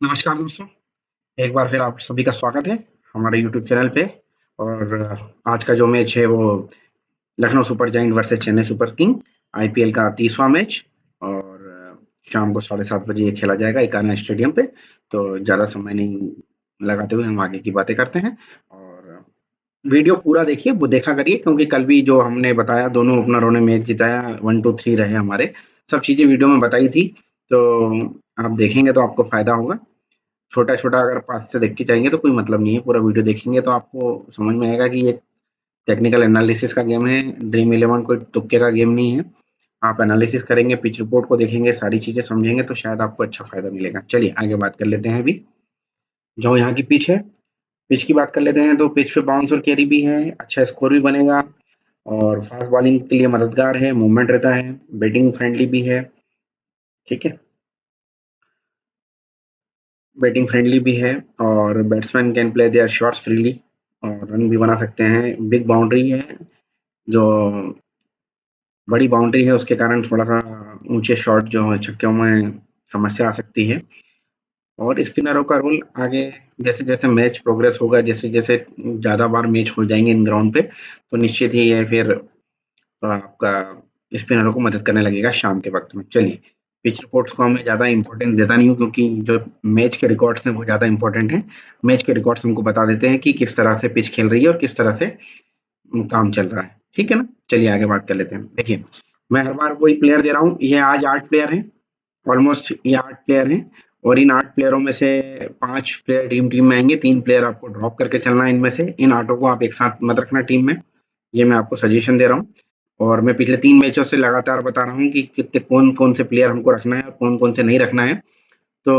नमस्कार दोस्तों, एक बार फिर आप सभी का स्वागत है हमारे यूट्यूब चैनल पे। और आज का जो मैच है वो Lucknow super giant versus Chennai super king IPL का 30वां मैच। और शाम को 7:30 बजे ये खेला जाएगा इकाना स्टेडियम पे। तो ज़्यादा समय नहीं लगाते हुए हम आगे की बातें करते हैं। और वीडियो पूरा देखिए, वो देखा करिए, क्योंकि कल भी जो हमने बताया दोनों ओपनरों ने मैच जिताया, 1-2-3 रहे हमारे, सब चीज़ें वीडियो में बताई थी। तो आप देखेंगे तो आपको फ़ायदा होगा। छोटा-छोटा अगर पास से देख के जाएँगे तो कोई मतलब नहीं है, पूरा वीडियो देखेंगे तो आपको समझ में आएगा कि ये टेक्निकल एनालिसिस का गेम है, ड्रीम 11 कोई तुक्के का गेम नहीं है। आप एनालिसिस करेंगे, पिच रिपोर्ट को देखेंगे, सारी चीज़ें समझेंगे तो शायद आपको अच्छा फ़ायदा मिलेगा। चलिए आगे बात कर लेते हैं अभी। जो यहाँ की पिच है, पिच की बात कर लेते हैं। तो पिच पे बाउंस और कैरी भी है, अच्छा स्कोर भी बनेगा और फास्ट बॉलिंग के लिए मददगार है, मूवमेंट रहता है, बैटिंग फ्रेंडली भी है, ठीक है? बैटिंग फ्रेंडली भी है और batsman can play their shots freely और रन भी बना सकते हैं। बिग बाउंड्री है, जो बड़ी बाउंड्री है उसके कारण थोड़ा-सा ऊँचे शॉट जो है छक्कों में समस्या आ सकती है। और स्पिनरों का रोल आगे जैसे-जैसे मैच प्रोग्रेस होगा, जैसे-जैसे ज़्यादा बार मैच हो जाएँगे इन ग्राउंड पे, तो निश्चित ही ये फिर आपका स्पिनरों को मदद करने लगेगा शाम के वक़्त में। चलिए, पिच रिपोर्ट्स को मैं ज़्यादा इम्पोर्टेंस देता नहीं हूँ, क्योंकि जो मैच के रिकॉर्ड्स हैं वो ज़्यादा इम्पोर्टेंट हैं। मैच के रिकॉर्ड्स हमको बता देते हैं कि किस तरह से पिच खेल रही है और किस तरह से काम चल रहा है, ठीक है ना? चलिए आगे बात कर लेते हैं। देखिए, मैं हर बार वही प्लेयर दे रहा हूँ, ये आज 8 प्लेयर हैं, ऑलमोस्ट ये 8 प्लेयर हैं। और इन 8 प्लेयरों में से 5 प्लेयर ड्रीम टीम में आएँगे, 3 प्लेयर आपको ड्रॉप करके चलना है इनमें से। इन 8 को आप एक साथ मत रखना टीम में, ये मैं आपको सजेशन दे रहा हूँ। और मैं पिछले 3 मैचों से लगातार बता रहा हूँ कि कितने कौन-कौन से प्लेयर हमको रखना है और कौन-कौन से नहीं रखना है। तो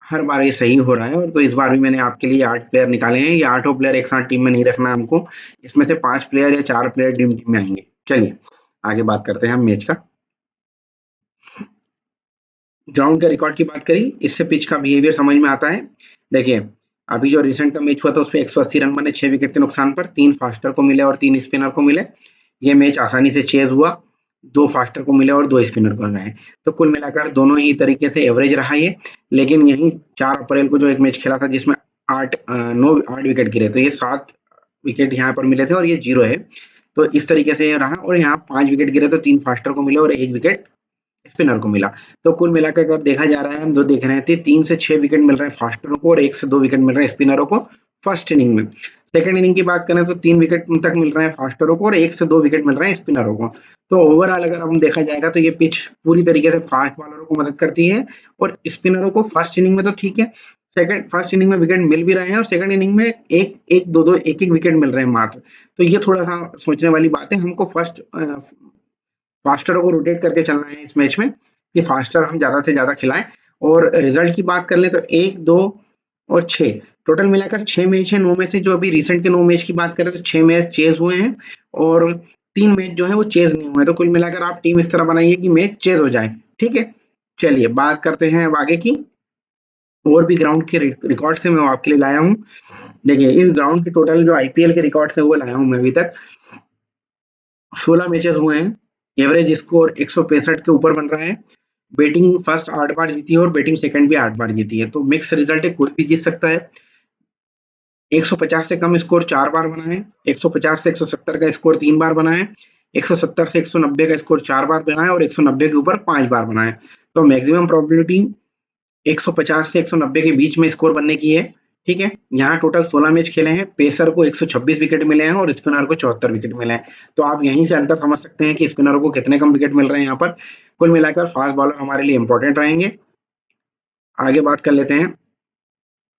हर बार ये सही हो रहा है, और तो इस बार भी मैंने आपके लिए 8 प्लेयर निकाले हैं। ये आठों प्लेयर एक साथ टीम में नहीं रखना है हमको। इसमें से 5 प्लेयर या 4 प्लेयर ड्रीम टीम में आएँगे। चलिए, आगे बात करते हैं हम मैच का। ग्राउंड के रिकॉर्ड की बात करी, इससे पिच का बिहेवियर समझ में आता है। देखिए, अभी जो रिसेंट का मैच हुआ था उसपे 180 रन बने 6 विकेट के नुकसान पर, 3 फास्टर को मिले और 3 स्पिनर को मिले। ये मैच आसानी से चेज़ हुआ, 2 फास्टर को मिले और 2 स्पिनर को रहे। तो कुल मिलाकर दोनों ही तरीके से एवरेज रहा ये। लेकिन यहीं 4 अप्रैल को जो एक मैच खेला था जिसमें 8 विकेट गिरे, तो ये 7 विकेट यहाँ पर मिले थे और ये 0 है। तो इस तरीके से ये रहा, और यहाँ 5 विकेट गिरे तो 3 फास्टर को मिले और 1 विकेट स्पिनर को मिला। तो कुल मिलाकर अगर देखा जा रहा है, हम जो देख रहे थे 3 से 6 विकेट मिल रहे हैं फास्टरों को और 1 से 2 विकेट मिल रहे हैं स्पिनरों को फर्स्ट इनिंग में। सेकंड इनिंग की बात करें तो 3 विकेट तक मिल रहे हैं फास्टरों को और 1 से 2 विकेट मिल रहे हैं स्पिनरों को। तो ओवरऑल अगर हम देखा जाएगा तो ये पिच पूरी तरीके से फास्ट बॉलरों को मदद करती है और स्पिनरों को फर्स्ट इनिंग में तो ठीक है, सेकंड फर्स्ट इनिंग में विकेट मिल भी रहे हैं और सेकंड इनिंग में 1-1, 2-2, 1-1 विकेट मिल रहे हैं मात्र। तो ये थोड़ा-सा सोचने वाली बात है। हमको फास्टरों को रोटेट करके चलना है इस मैच में, कि फास्टर हम ज़्यादा से ज़्यादा खिलाएँ। और रिजल्ट की बात कर लें तो 1, 2 और 6, टोटल मिलाकर 6 मैच है। 9 में से जो अभी रिसेंट के 9 मैच की बात करें तो 6 मैच चेज़ हुए हैं और 3 मैच जो है वो चेज़ नहीं हुए हैं। तो कुल मिलाकर आप टीम इस तरह बनाइए कि मैच चेज़ हो जाए, ठीक है? चलिए बात करते हैं अब आगे की। और भी ग्राउंड के रिकॉर्ड से मैं आपके लिए लाया हूँ। देखिए, इस ग्राउंड के टोटल जो आईपीएल के रिकॉर्ड्स है वो लाया हूँ मैं अभी तक। 16 मैचेस हुए हैं, एवरेज स्कोर 165 के ऊपर बन रहा है। बैटिंग फर्स्ट 8 बार जीती है और बैटिंग सेकंड भी 8 बार जीती है, तो मिक्स रिजल्ट है, कोई भी जीत सकता है। 150 से कम स्कोर 4 बार बना है, 150 से 170 का स्कोर 3 बार बना है, 170 से 190 का स्कोर 4 बार बना है और 190 के ऊपर 5 बार बना है। तो मैक्सिमम प्रोबेबिलिटी 150 से 190 के बीच में स्कोर बनने की है, ठीक है? यहाँ टोटल 16 मैच खेले हैं, पेसर को 126 विकेट मिले हैं और स्पिनर को 74 विकेट मिले हैं। तो आप यहीं से अंतर समझ सकते हैं कि स्पिनरों को कितने कम विकेट मिल रहे हैं यहाँ पर। कुल मिलाकर फास्ट बॉलर हमारे लिए इंपॉर्टेंट रहेंगे। आगे बात कर लेते हैं।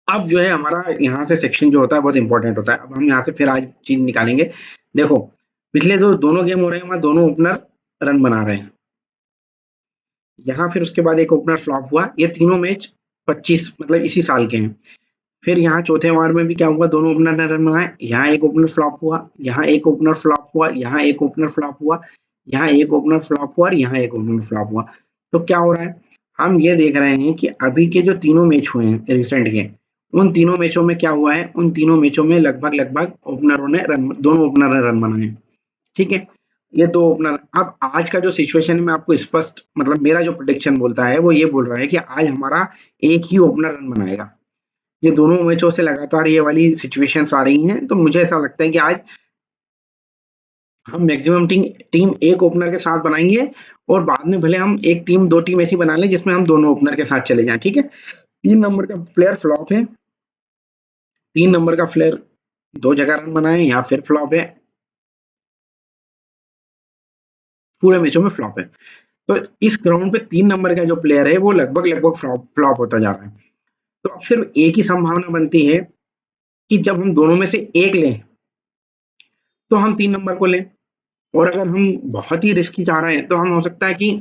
अब जो है हमारा यहाँ से सेक्शन जो होता है बहुत इंपॉर्टेंट होता है। अब हम यहाँ से फिर आज चीज़ निकालेंगे। देखो, पिछले जो दोनों गेम हो रहे हैं हमारे दोनों ओपनर रन बना रहे हैं। यहाँ फिर उसके बाद एक ओपनर फ्लॉप हुआ। ये तीनों मैच 25 मतलब इसी साल के हैं। फिर यहाँ चौथे ओवर में भी क्या हुआ, दोनों ओपनर ने रन बनाए। यहाँ एक ओपनर फ्लॉप हुआ, यहाँ एक ओपनर फ्लॉप हुआ, यहाँ एक ओपनर फ्लॉप हुआ, यहाँ एक ओपनर फ्लॉप हुआ और यहाँ एक ओपनर फ्लॉप हुआ। तो क्या हो रहा है, हम ये देख रहे हैं कि अभी के जो तीनों मैच हुए हैं रिसेंट के, उन तीनों मैचों में क्या हुआ है, उन तीनों मैचों में लगभग ओपनरों ने रन, दोनों ओपनर ने रन बनाए हैं, ठीक है? ये 2 ओपनर। अब आज का जो सिचुएशन है मैं आपको स्पष्ट मतलब मेरा जो प्रेडिक्शन बोलता है वो ये बोल रहा है कि आज हमारा एक ही ओपनर रन बनाएगा। ये दोनों मैचों से लगातार ये वाली सिचुएशंस आ रही हैं, तो मुझे ऐसा लगता है कि आज हम मैक्सिमम टीम एक ओपनर के साथ बनाएंगे और बाद में भले हम एक टीम 2 टीम ऐसी बना लें जिसमें हम दोनों ओपनर के साथ चले जाएं। ठीक है, 3 नंबर का प्लेयर फ्लॉप है, 3 नंबर का प्लेयर 2 जगह रन बनाए या फिर फ्लॉप है, पूरे मैचों में फ्लॉप है। तो इस ग्राउंड पे 3 नंबर का जो प्लेयर है वो लगभग लगभग फ्लॉप होता जा रहा है। तो अब सिर्फ एक ही संभावना बनती है कि जब हम दोनों में से एक लें तो हम 3 नंबर को लें, और अगर हम बहुत ही रिस्की चाह रहे हैं तो हम हो सकता है कि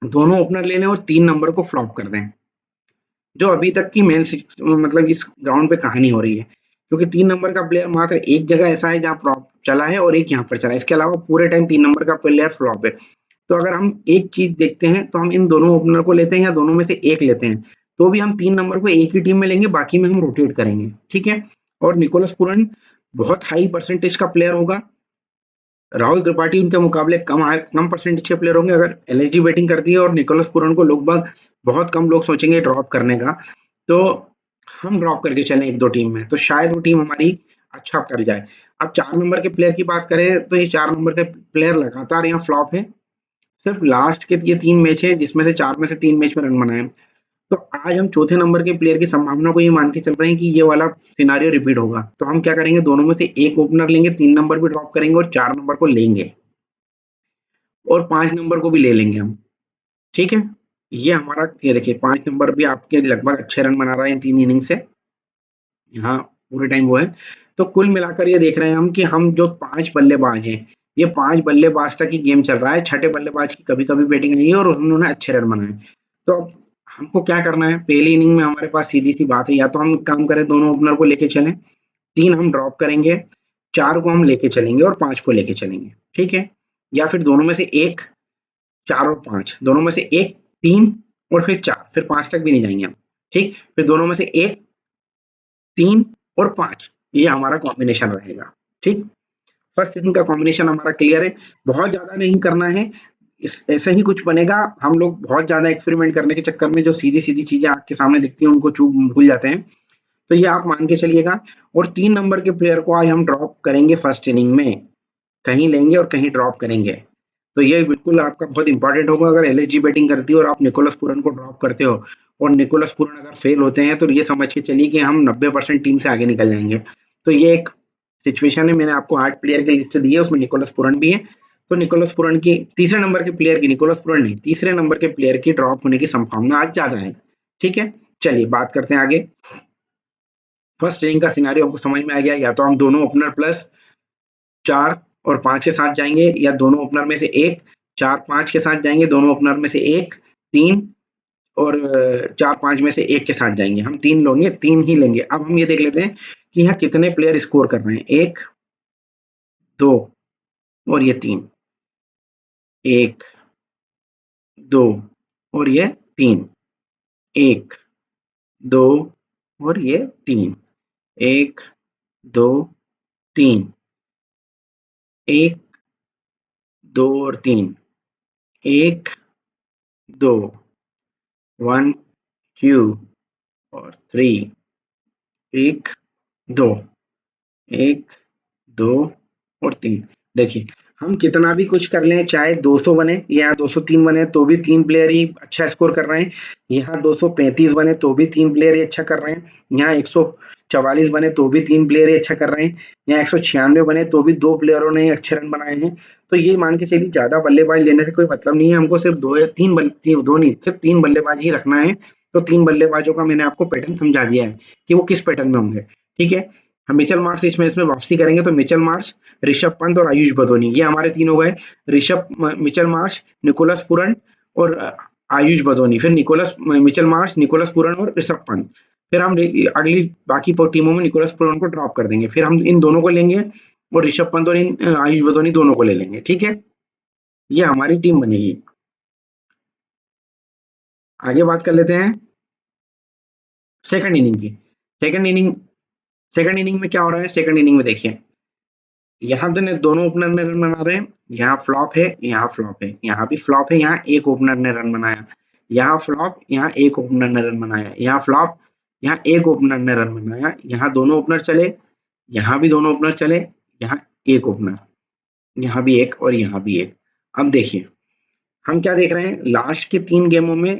दोनों ओपनर ले लें और 3 नंबर को फ्लॉप कर दें, जो अभी तक की मतलब इस ग्राउंड पे कहानी हो रही है, क्योंकि 3 नंबर का प्लेयर मात्र एक जगह ऐसा है जहां फ्लॉप चला है और एक यहाँ पर चला है, इसके अलावा पूरे टाइम 3 नंबर का प्लेयर फ्लॉप है। तो अगर हम एक चीज देखते हैं तो हम इन दोनों ओपनर को लेते हैं या दोनों में से एक लेते हैं, तो भी हम 3 नंबर को एक ही टीम में लेंगे, बाकी में हम रोटेट करेंगे। ठीक है, और निकोलस पूरन बहुत हाई परसेंटेज का प्लेयर होगा, राहुल त्रिपाठी उनके मुकाबले कम परसेंटेज के प्लेयर होंगे। अगर एलएसडी बैटिंग करती है और निकोलस पूरन को लगभग बहुत कम लोग सोचेंगे ड्रॉप करने का, तो हम ड्रॉप करके चलें एक दो टीम में, तो शायद वो टीम हमारी अच्छा कर जाए। अब 4 नंबर के प्लेयर की बात करें तो ये 4 नंबर के प्लेयर लगातार यहाँ फ्लॉप है, सिर्फ लास्ट के ये 3 मैच है जिसमें से 4 में से 3 मैच में रन बनाए। तो आज हम चौथे नंबर के प्लेयर की संभावना को ये मान के चल रहे हैं कि ये वाला सिनारियो रिपीट होगा। तो हम क्या करेंगे, दोनों में से एक ओपनर लेंगे, 3 नंबर भी ड्रॉप करेंगे और 4 नंबर को लेंगे और 5 नंबर को भी ले लेंगे हम। ठीक है, ये हमारा, ये देखिए 5 नंबर भी आपके लगभग अच्छे रन बना रहा है इन 3 इनिंग से, यहाँ पूरे टाइम वो है। तो कुल मिलाकर ये देख रहे हैं हम कि हम जो 5 बल्लेबाज हैं, ये 5 बल्लेबाज तक ही गेम चल रहा है, छठे बल्लेबाज की कभी कभी बैटिंग आई है और उन्होंने अच्छे रन बनाए। तो अब हमको क्या करना है, पहली इनिंग में हमारे पास सीधी सी बात है, या तो हम काम करें दोनों ओपनर को लेके चलें, 3 हम ड्रॉप करेंगे, 4 को हम लेके चलेंगे और 5 को लेके चलेंगे। ठीक है, या फिर दोनों में से एक, 4 और 5 दोनों में से एक, 3 और फिर 4, फिर 5 तक भी नहीं जाएंगे हम। ठीक, फिर दोनों में से एक, 3 और 5, ये हमारा कॉम्बिनेशन रहेगा। ठीक, फर्स्ट इनिंग का कॉम्बिनेशन हमारा क्लियर है, बहुत ज्यादा नहीं करना है, ऐसे ही कुछ बनेगा। हम लोग बहुत ज्यादा एक्सपेरिमेंट करने के चक्कर में जो सीधी सीधी चीजें आपके सामने दिखती हैं उनको चूक भूल जाते हैं, तो ये आप मान के चलिएगा। और 3 नंबर के प्लेयर को आज हम ड्रॉप करेंगे फर्स्ट इनिंग में, कहीं लेंगे और कहीं ड्रॉप करेंगे। तो ये बिल्कुल आपका बहुत इंपॉर्टेंट होगा, अगर एलएसजी बैटिंग करती है और आप निकोलस पूरन को ड्रॉप करते हो और निकोलस पूरन अगर फेल होते हैं तो ये समझ के चलिए कि हम 90% टीम से आगे निकल जाएंगे। तो ये एक सिचुएशन है, मैंने आपको 8 प्लेयर की लिस्ट दी है, उसमें निकोलस पूरन भी है। तो निकोलस पूरन की, तीसरे नंबर के प्लेयर की, निकोलस पूरन नहीं, तीसरे नंबर के प्लेयर की ड्रॉप होने की संभावना आज ज्यादा है। ठीक है, चलिए बात करते हैं आगे। फर्स्ट इनिंग का सिनारियो हमको समझ में आ गया, या तो हम दोनों ओपनर प्लस 4 और 5 के साथ जाएंगे, या दोनों ओपनर में से एक 4-5 के साथ जाएंगे, दोनों ओपनर में से एक 3 और 4-5 में से एक के साथ जाएंगे। हम 3 लेंगे, 3 ही लेंगे। अब हम ये देख लेते हैं कि यहाँ कितने प्लेयर स्कोर कर रहे हैं, 1 2 और ये 3, 1 2 और ये 3, 1 2 और ये 3, 1 2 3, 1 2 और 3, 1 2 1 2 और 3, 1 2, 1 2 और 3। देखिए, हम कितना भी कुछ कर लें, चाहे 200 बने या 203 बने, तो भी 3 प्लेयर ही अच्छा स्कोर कर रहे हैं। यहाँ 235 बने तो भी 3 प्लेयर ही अच्छा कर रहे हैं। यहाँ 144 बने तो भी 3 प्लेयर ही अच्छा कर रहे हैं। यहाँ 196 बने तो भी 2 प्लेयरों ने अच्छे रन बनाए हैं। तो ये मान के चलिए ज्यादा बल्लेबाज लेने से कोई मतलब नहीं है, हमको सिर्फ 2 या 3 दो नहीं, सिर्फ 3 बल्लेबाज ही रखना है। तो 3 बल्लेबाजों का मैंने आपको पैटर्न समझा दिया है कि वो किस पैटर्न में होंगे। ठीक है, हम मिचेल मार्श इसमें वापसी करेंगे, तो मिचेल मार्श, ऋषभ पंत और आयुष बदोनी, ये हमारे 3 हो गए। मिचेल मार्श, निकोलस पूरन और आयुष बदोनी, फिर मिचेल मार्श, निकोलस पूरन और ऋषभ पंत। फिर हम अगली बाकी टीमों में निकोलस पूरन को ड्रॉप कर देंगे, फिर हम इन दोनों को लेंगे और ऋषभ पंत और इन आयुष बदोनी दोनों को ले लेंगे। ठीक है, ये हमारी टीम बनेगी। आगे बात कर लेते हैं सेकंड इनिंग की। सेकंड इनिंग में क्या हो रहा है, सेकंड इनिंग में देखिए यहाँ दोनों ओपनर ने रन बना रहे हैं, यहाँ फ्लॉप है, यहाँ फ्लॉप है, यहाँ भी फ्लॉप है, यहाँ एक ओपनर ने रन बनाया, यहाँ फ्लॉप, यहाँ एक ओपनर ने रन बनाया, यहाँ फ्लॉप, यहाँ एक ओपनर ने रन बनाया, यहाँ दोनों ओपनर चले, यहाँ भी दोनों ओपनर चले, यहाँ एक ओपनर, यहाँ भी एक और यहाँ भी एक। अब देखिए हम क्या देख रहे हैं, लास्ट के 3 गेमों में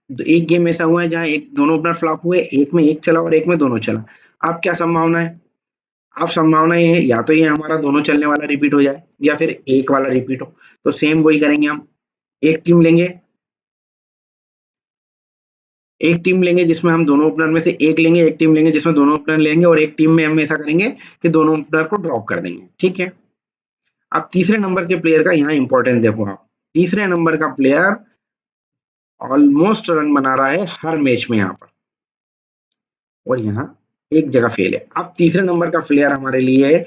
एक गेम ऐसा हुआ है जहाँ एक दोनों ओपनर फ्लॉप हुए, एक में एक चला और एक में दोनों चला। अब क्या संभावना है? अब संभावना ये है या तो ये हमारा दोनों चलने वाला रिपीट हो जाए या फिर एक वाला रिपीट हो। तो सेम वही करेंगे हम, एक टीम लेंगे, एक टीम लेंगे जिसमें हम दोनों ओपनर में से एक लेंगे, एक टीम लेंगे जिसमें दोनों ओपनर लेंगे और एक टीम में हम ऐसा करेंगे कि दोनों ओपनर को ड्रॉप कर देंगे। ठीक है। अब तीसरे नंबर के प्लेयर का यहाँ इंपॉर्टेंस देखो आप, तीसरे नंबर का प्लेयर ऑलमोस्ट रन बना रहा है हर मैच में यहाँ पर, और यहाँ एक जगह फेल है। अब तीसरे नंबर का प्लेयर हमारे लिए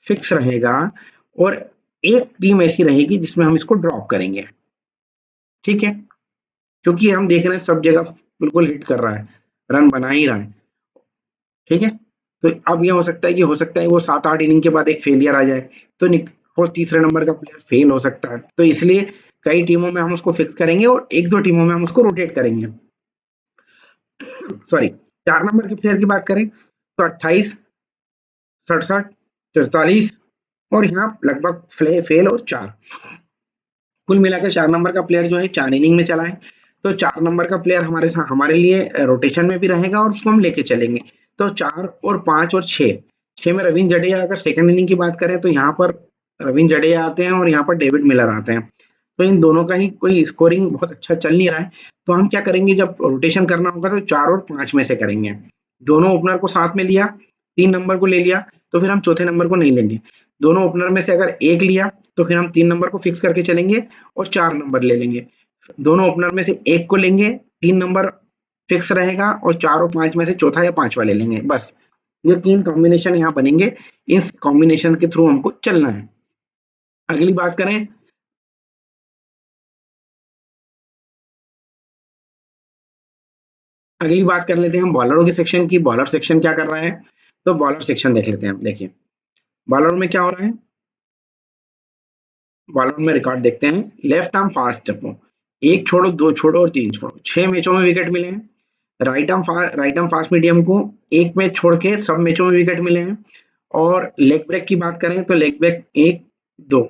फिक्स रहेगा और एक टीम ऐसी रहेगी जिसमें हम इसको ड्रॉप करेंगे। ठीक है, क्योंकि हम देख रहे हैं सब जगह बिल्कुल हिट कर रहा है, रन बना ही रहा है। ठीक है, तो अब ये हो सकता है वो 7-8 इनिंग के बाद एक फेलियर आ जाए, तो वो तीसरे नंबर का प्लेयर फेल हो सकता है। तो इसलिए कई टीमों में हम उसको फिक्स करेंगे और एक दो टीमों में हम उसको रोटेट करेंगे। सॉरी, 4 नंबर के प्लेयर की बात करें तो 28, 67, 43 और यहाँ लगभग फेल और 4, कुल मिलाकर 4 नंबर का प्लेयर जो है 4 इनिंग में चला है। तो 4 नंबर का प्लेयर हमारे लिए रोटेशन में भी रहेगा और उसको हम लेके चलेंगे। तो 4 और 5 और 6 में रविंद्र जडेजा, अगर सेकंड इनिंग की बात करें तो यहाँ पर रविंद्र जडेजा आते हैं और यहाँ पर डेविड मिलर आते हैं। तो इन दोनों का ही कोई स्कोरिंग बहुत अच्छा चल नहीं रहा है, तो हम क्या करेंगे, जब रोटेशन करना होगा तो 4 और 5 में से करेंगे। दोनों ओपनर को साथ में लिया, 3 नंबर को ले लिया, तो फिर हम चौथे नंबर को नहीं लेंगे। दोनों ओपनर में से अगर एक लिया तो फिर हम 3 नंबर को फिक्स करके चलेंगे और 4 नंबर ले लेंगे। दोनों ओपनर में से एक को लेंगे, 3 नंबर फिक्स रहेगा और 4 और 5 में से चौथा या पांचवा ले लेंगे। बस ये 3 कॉम्बिनेशन यहाँ बनेंगे, इस कॉम्बिनेशन के थ्रू हमको चलना है। अगली बात करें, अगली बात कर लेते हैं हम बॉलरों के सेक्शन की। बॉलर सेक्शन क्या कर रहा है, तो बॉलर सेक्शन देख लेते हैं। देखिए बॉलर में क्या हो रहा है, बॉलर में रिकॉर्ड देखते हैं। लेफ्ट आर्म फास्ट, देखो एक छोड़ो, दो छोड़ो और तीन छोड़ो, 6 मैचों में विकेट मिले हैं। राइट आर्म फास्ट मीडियम को एक मैच छोड़ के सब मैचों में विकेट मिले हैं। और लेग ब्रेक की बात करें तो लेग ब्रेक 1, 2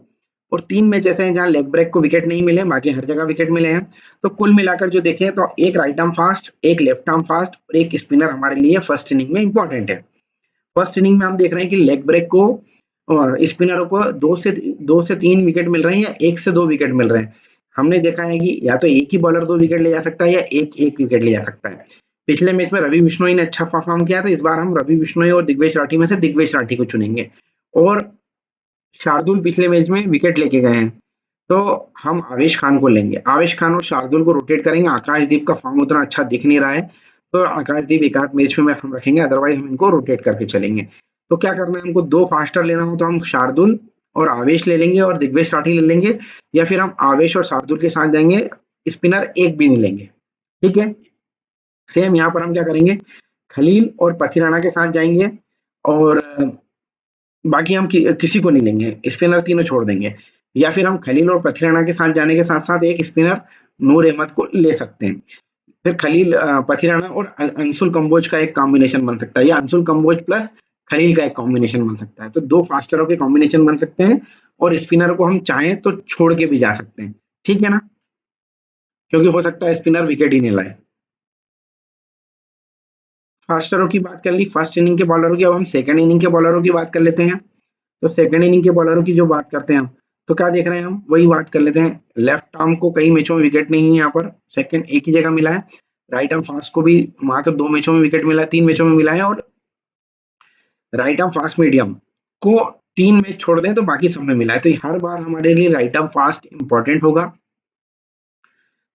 और 3 मैच ऐसे हैं जहां लेग ब्रेक को विकेट नहीं मिले, बाकी हर जगह विकेट मिले हैं। तो कुल मिलाकर जो देखें तो एक राइट आर्म फास्ट, एक लेफ्ट आर्म फास्ट और एक स्पिनर हमारे लिए फर्स्ट इनिंग में इंपॉर्टेंट है। फर्स्ट इनिंग में हम देख रहे हैं कि लेग ब्रेक को और स्पिनरों को 2 से 3 विकेट मिल रहे हैं या 1 से 2 विकेट मिल रहे हैं। हमने देखा है कि या तो एक ही बॉलर 2 विकेट ले जा सकता है या एक विकेट ले जा सकता है। पिछले मैच में रवि बिश्नोई ने अच्छा परफॉर्म किया, तो इस बार हम रवि बिश्नोई और दिग्वेश राठी में से दिग्वेश राठी को चुनेंगे। और शार्दुल पिछले मैच में विकेट लेके गए हैं, तो हम आवेश खान को लेंगे। आवेश खान और शार्दुल को रोटेट करेंगे। आकाशदीप का फॉर्म उतना अच्छा दिख नहीं रहा है, तो आकाशदीप एक आध मैच में हम रखेंगे, अदरवाइज हम इनको रोटेट करके चलेंगे। तो क्या करना है, हमको 2 फास्टर लेना हो तो हम शार्दुल और आवेश ले लेंगे और दिग्वेश राठी ले लेंगे, या फिर हम आवेश और शार्दुल के साथ जाएंगे, स्पिनर एक भी नहीं लेंगे। ठीक है, सेम यहाँ पर हम क्या करेंगे, खलील और पथिराणा के साथ जाएंगे और बाकी हम किसी को नहीं लेंगे, स्पिनर तीनों छोड़ देंगे। या फिर हम खलील और पथिराणा के साथ जाने के साथ साथ एक स्पिनर नूर अहमद को ले सकते हैं। फिर खलील, पथिराणा और अंशुल कंबोज का एक कॉम्बिनेशन बन सकता है, या अंशुल कंबोज प्लस खलील का एक कॉम्बिनेशन बन सकता है। तो 2 फास्टरों के कॉम्बिनेशन बन सकते हैं और स्पिनर को हम चाहें तो छोड़ के भी जा सकते हैं। ठीक है ना, क्योंकि हो सकता है स्पिनर विकेट ही नहीं लाए। फास्टरों की बात कर ली, फर्स्ट इनिंग के बॉलरों की। अब हम सेकंड इनिंग के बॉलरों की बात कर लेते हैं। तो सेकंड इनिंग के बॉलरों की जो बात करते हैं हम, तो क्या देख रहे हैं, हम वही बात कर लेते हैं। लेफ्ट आर्म को कई मैचों में विकेट नहीं है, यहाँ पर सेकंड एक ही जगह मिला है। राइट आर्म फास्ट को भी मात्र 2 मैचों में विकेट मिला है, 3 मैचों में मिला है। और राइट आर्म फास्ट मीडियम को 3 मैच छोड़ दें तो बाकी सब में मिला है। तो हर बार हमारे लिए राइट आर्म फास्ट इंपॉर्टेंट होगा।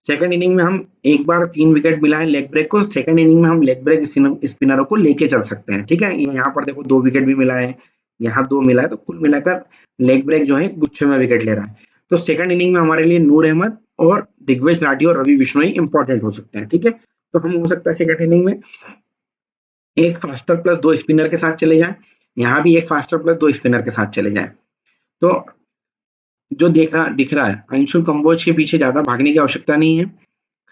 सेकंड इनिंग में हम एक बार 3 विकेट मिला है लेग ब्रेक को, सेकंड इनिंग में हम लेग ब्रेक स्पिनरों को लेके चल सकते हैं। ठीक है, यहाँ पर देखो 2 विकेट भी मिला है, यहाँ 2 मिला है, तो कुल मिलाकर लेग ब्रेक जो है गुच्छे में विकेट ले रहा है। तो सेकंड इनिंग में हमारे लिए नूर अहमद और दिग्वेश राठी और रवि बिश्नोई इंपॉर्टेंट हो सकते हैं। ठीक है, तो हम हो सकता है सेकंड इनिंग में एक फास्टर प्लस 2 स्पिनर के साथ चले जाएं, यहाँ भी एक फास्टर प्लस 2 स्पिनर के साथ चले जाएं। तो जो दिख रहा है, अंशुल कंबोज के पीछे ज्यादा भागने की आवश्यकता नहीं है।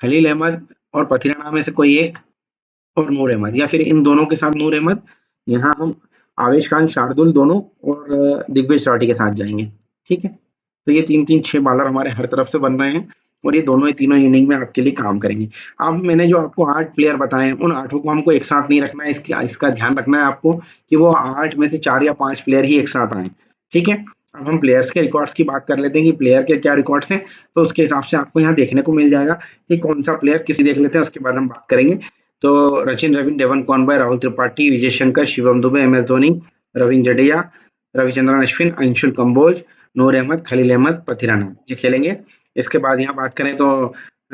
खलील अहमद और पथिराना में से कोई एक, और नूर अहमद, या फिर इन दोनों के साथ नूर अहमद। यहाँ हम आवेश खान, शार्दुल दोनों और दिग्विजय राठी के साथ जाएंगे। ठीक है, तो ये 3-3-6 बॉलर हमारे हर तरफ से बन रहे हैं और ये दोनों ही तीनों इनिंग में आपके लिए काम करेंगे। अब मैंने जो आपको 8 प्लेयर बताए हैं, उन 8 को हमको एक साथ नहीं रखना है। इसका ध्यान रखना है आपको कि वो 8 में से 4 या 5 प्लेयर ही एक साथ आए। ठीक है, अब हम प्लेयर्स के रिकॉर्ड्स की बात कर लेते हैं कि प्लेयर के क्या रिकॉर्ड्स हैं। तो उसके हिसाब से आपको यहाँ देखने को मिल जाएगा कि कौन सा प्लेयर किसी देख लेते हैं, उसके बाद हम बात करेंगे। तो सचिन, रविंद्र, डेवन कॉनबॉय, राहुल त्रिपाठी, विजय शंकर, शिवम दुबे, MS धोनी, रविंद्र जडेजा, रविचंद्रन अश्विन, अंशुल कंबोज, नूर अहमद, खलील अहमद, पथिराना, ये खेलेंगे। इसके बाद यहाँ बात करें तो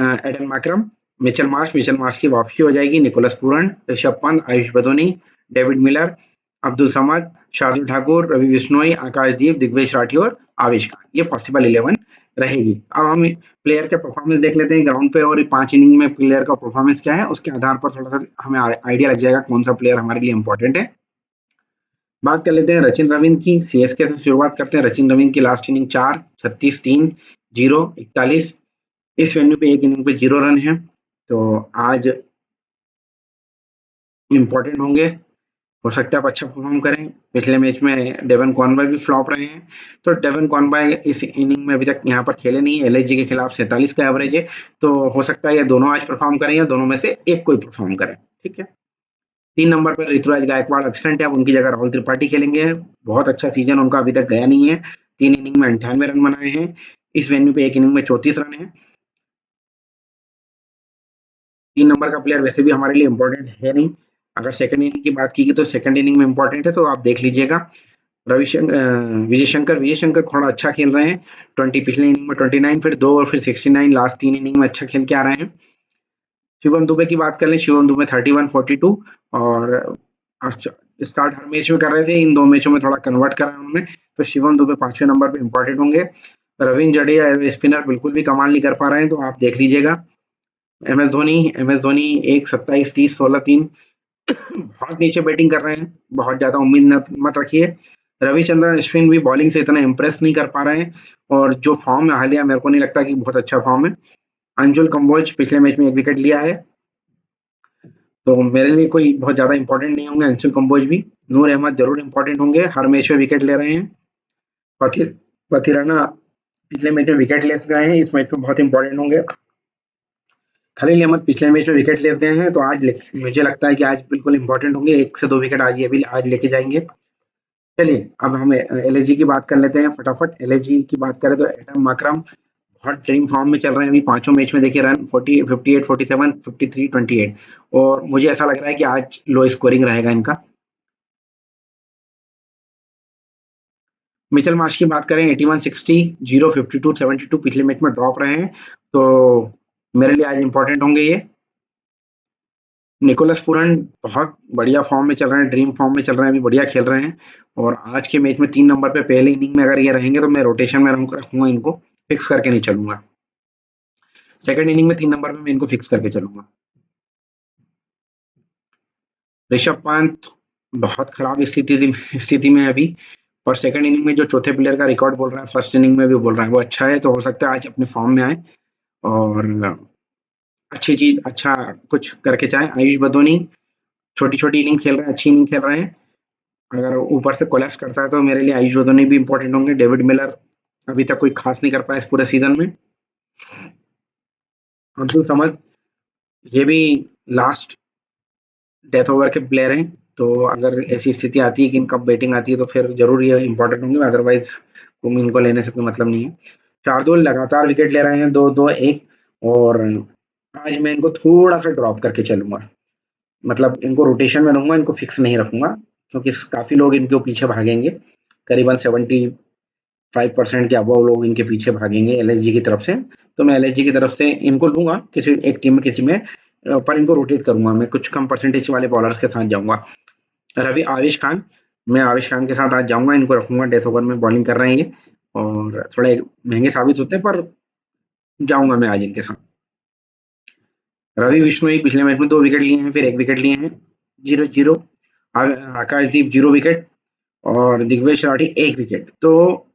एडन मार्करम, मिचेल मार्श की वापसी हो जाएगी, Nicholas Pooran, Rishabh Pant, Ayush Badoni, David Miller, Abdul Samad, Shardul Thakur, Ravi Bishnoi, Akashdeep, Digvijay Rathi और आवेश खान, ये पॉसिबल 11 रहेगी। अब हम प्लेयर के परफॉर्मेंस देख लेते हैं ग्राउंड पे, और 5 इनिंग में प्लेयर का परफॉर्मेंस क्या है, उसके आधार पर थोड़ा सा हमें आइडिया लग जाएगा कौन सा प्लेयर हमारे लिए इंपॉर्टेंट है। बात कर लेते हैं रचिन रविंद्र की। सीएसके से शुरुआत करते हैं। रचिन रविंद्र की लास्ट इनिंग 4, 36, 3, 0, 41। इस वेन्यू पे एक इनिंग पे 0 रन है, तो आज इंपॉर्टेंट होंगे। हो सकता है आप अच्छा परफॉर्म करें। पिछले मैच में डेवन कॉनबॉय भी फ्लॉप रहे हैं, तो डेवन कॉनबॉय इस इनिंग में अभी तक यहाँ पर खेले नहीं है। एलएसजी के खिलाफ 47 का एवरेज है, तो हो सकता है ये दोनों आज परफॉर्म करें या दोनों में से एक कोई परफॉर्म करें। ठीक है, 3 नंबर पर ऋतुराज गायकवाड़ एब्सेंट है, अब उनकी जगह राहुल त्रिपाठी खेलेंगे। बहुत अच्छा सीजन उनका अभी तक गया नहीं है। 3 इनिंग में 98 रन बनाए हैं। इस वेन्यू पे एक इनिंग में 34 रन है। 3 नंबर का प्लेयर वैसे भी हमारे लिए इंपॉर्टेंट है नहीं। अगर सेकंड इनिंग की बात की तो सेकंड इनिंग में इंपॉर्टेंट है, तो आप देख लीजिएगा। विजय शंकर थोड़ा अच्छा खेल रहे हैं। 20 पिछले इनिंग में 29, फिर 2 और फिर 69, लास्ट 3 इनिंग में अच्छा खेल के आ रहे हैं। शिवम दुबे की बात कर लें, शिवम दुबे 31, 42 और स्टार्ट हर मैच में कर रहे थे, इन 2 मैचों में थोड़ा कन्वर्ट करा है उन्होंने, तो शिवम दुबे 5वें नंबर पे इंपॉर्टेंट होंगे। रविंद्र जडेजा एज स्पिनर बिल्कुल भी कमाल नहीं कर पा रहे हैं, तो आप देख लीजिएगा। एम एस धोनी 1, 27, 30, 16, 3 बहुत नीचे बैटिंग कर रहे हैं, बहुत ज्यादा उम्मीद मत रखिए। रविचंद्रन अश्विन भी बॉलिंग से इतना इंप्रेस नहीं कर पा रहे हैं, और जो फॉर्म है हालिया, मेरे को नहीं लगता कि बहुत अच्छा फॉर्म है। अंजुल कंबोज पिछले मैच में 1 विकेट लिया है, तो मेरे लिए कोई बहुत ज्यादा इंपॉर्टेंट नहीं होंगे अंशुल कंबोज भी। नूर अहमद जरूर इंपॉर्टेंट होंगे, हर मैच में विकेट ले रहे हैं। पथिर पथिराना पिछले मैच में विकेट लेस गए हैं, इस मैच में बहुत इंपॉर्टेंट होंगे। खलील अहमद पिछले मैच में विकेट लेस गए हैं, तो आज मुझे लगता है कि आज बिल्कुल इंपॉर्टेंट होंगे। 1 से 2 विकेट आज ये भी आज लेके जाएंगे। चलिए, अब हम एलएसजी की बात कर लेते हैं फटाफट। एलएसजी की बात करें तो एडम माकरम बहुत ड्रीम फॉर्म में चल रहे हैं अभी। 5 मैच में देखिए रन 40, 58, 47, 53, 28, और मुझे ऐसा लग रहा है कि आज लो स्कोरिंग रहेगा इनका। मिचेल मार्श की बात करें, 81, 60, 0, 52, 72 पिछले मैच में ड्रॉप रहे हैं, तो मेरे लिए आज इंपॉर्टेंट होंगे ये। निकोलस पूरन बहुत बढ़िया फॉर्म में चल रहे हैं, ड्रीम फॉर्म में चल रहे हैं, अभी बढ़िया खेल रहे हैं, और आज के मैच में 3 नंबर पे पहले इनिंग में अगर ये रहेंगे तो मैं रोटेशन में रखूंगा इनको, फिक्स करके नहीं चलूंगा। सेकंड इनिंग में 3 नंबर पे मैं इनको फिक्स करके चलूंगा। ऋषभ पंत बहुत खराब स्थिति में है अभी, और सेकंड इनिंग में जो चौथे प्लेयर का रिकॉर्ड बोल रहा है, फर्स्ट इनिंग में भी बोल रहा है वो अच्छा है, तो हो सकता है आज अपने फॉर्म में आए और अच्छी चीज, अच्छा कुछ करके जाए। आयुष बदोनी छोटी छोटी इनिंग खेल रहे हैं, अच्छी इनिंग खेल रहे हैं। अगर ऊपर से कोलैप्स करता है तो मेरे लिए आयुष बदोनी भी इंपॉर्टेंट होंगे। डेविड मिलर अभी तक कोई खास नहीं कर पाया इस पूरे सीजन में। अब्दुल समद ये भी लास्ट डेथ ओवर के प्लेयर हैं, तो अगर ऐसी स्थिति आती है कि इनका बैटिंग आती है तो फिर जरूर ये इंपॉर्टेंट होंगे, अदरवाइज इनको लेने से कोई मतलब नहीं है। शार्दुल लगातार विकेट ले रहे हैं, 2-2-1, और आज मैं इनको थोड़ा सा ड्रॉप करके चलूंगा, मतलब इनको रोटेशन में रहूंगा, इनको फिक्स नहीं रखूंगा, क्योंकि काफी लोग इनके पीछे भागेंगे। करीबन 75% के अबव लोग इनके पीछे भागेंगे एलएसजी की तरफ से, तो मैं एलएसजी की तरफ से इनको लूंगा किसी एक टीम में, किसी में, पर इनको रोटेट करूंगा, मैं कुछ कम परसेंटेज वाले बॉलर्स के साथ जाऊंगा। रवि आवेश खान, मैं आवेश खान के साथ आज जाऊंगा, इनको रखूंगा, डेथ ओवर में बॉलिंग कर रहे हैं ये, और थोड़े महंगे साबित होते हैं, पर जाऊंगा मैं आज इनके साथ। रवि बिश्नोई पिछले मैच में 2 विकेट लिए हैं, फिर 1 विकेट लिए हैं, 0-0। आकाशदीप 0 विकेट, और दिग्विजय राठी 1 विकेट। तो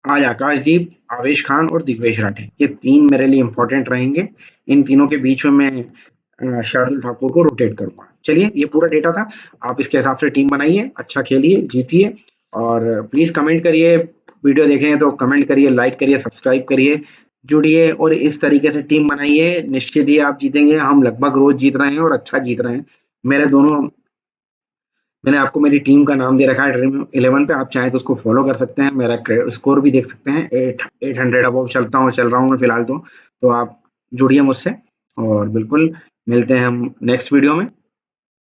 आज आकाशदीप, आवेश खान और दिग्वेश राठे, ये 3 मेरे लिए इंपॉर्टेंट रहेंगे। इन तीनों के बीच में मैं शार्दुल ठाकुर को रोटेट करूंगा। चलिए, ये पूरा डेटा था। आप इसके हिसाब से टीम बनाइए, अच्छा खेलिए, जीतिए और प्लीज कमेंट करिए। वीडियो देखें तो कमेंट करिए, लाइक करिए, सब्सक्राइब करिए, जुड़िए और इस तरीके से टीम बनाइए। निश्चित ही आप जीतेंगे। हम लगभग रोज जीत रहे हैं और अच्छा जीत रहे हैं। मेरे दोनों मैंने आपको मेरी टीम का नाम दे रखा है ड्रीम 11 पे। आप चाहें तो उसको फॉलो कर सकते हैं। मेरा स्कोर भी देख सकते हैं। 800 अबव चल रहा हूँ मैं फिलहाल तो आप जुड़िए मुझसे और बिल्कुल मिलते हैं हम नेक्स्ट वीडियो में।